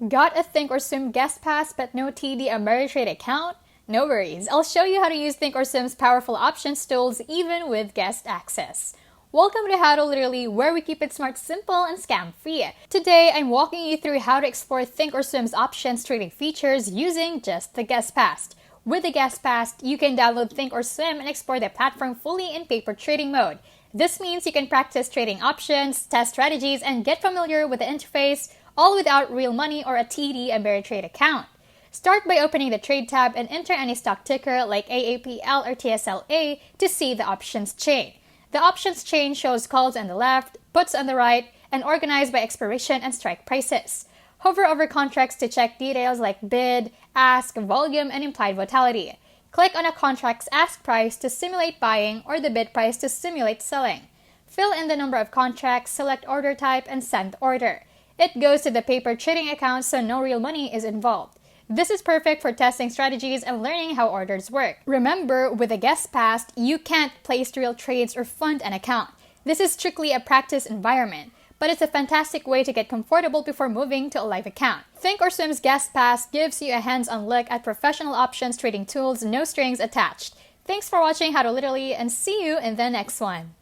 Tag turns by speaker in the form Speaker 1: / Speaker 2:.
Speaker 1: Got a ThinkOrSwim guest pass but no TD Ameritrade account? No worries, I'll show you how to use ThinkOrSwim's powerful options tools even with guest access. Welcome to How to Literally, where we keep it smart, simple, and scam-free. Today, I'm walking you through how to explore ThinkOrSwim's options trading features using just the guest pass. With the guest pass, you can download ThinkOrSwim and explore the platform fully in paper trading mode. This means you can practice trading options, test strategies, and get familiar with the interface, all without real money or a TD Ameritrade account. Start by opening the Trade tab and enter any stock ticker like AAPL or TSLA to see the options chain. The options chain shows calls on the left, puts on the right, and organized by expiration and strike prices. Hover over contracts to check details like bid, ask, volume, and implied volatility. Click on a contract's ask price to simulate buying or the bid price to simulate selling. Fill in the number of contracts, select order type, and send order. It goes to the paper trading account so no real money is involved. This is perfect for testing strategies and learning how orders work. Remember, with a guest pass, you can't place real trades or fund an account. This is strictly a practice environment, but it's a fantastic way to get comfortable before moving to a live account. ThinkOrSwim's guest pass gives you a hands-on look at professional options trading tools, no strings attached. Thanks for watching How to Literally, and see you in the next one.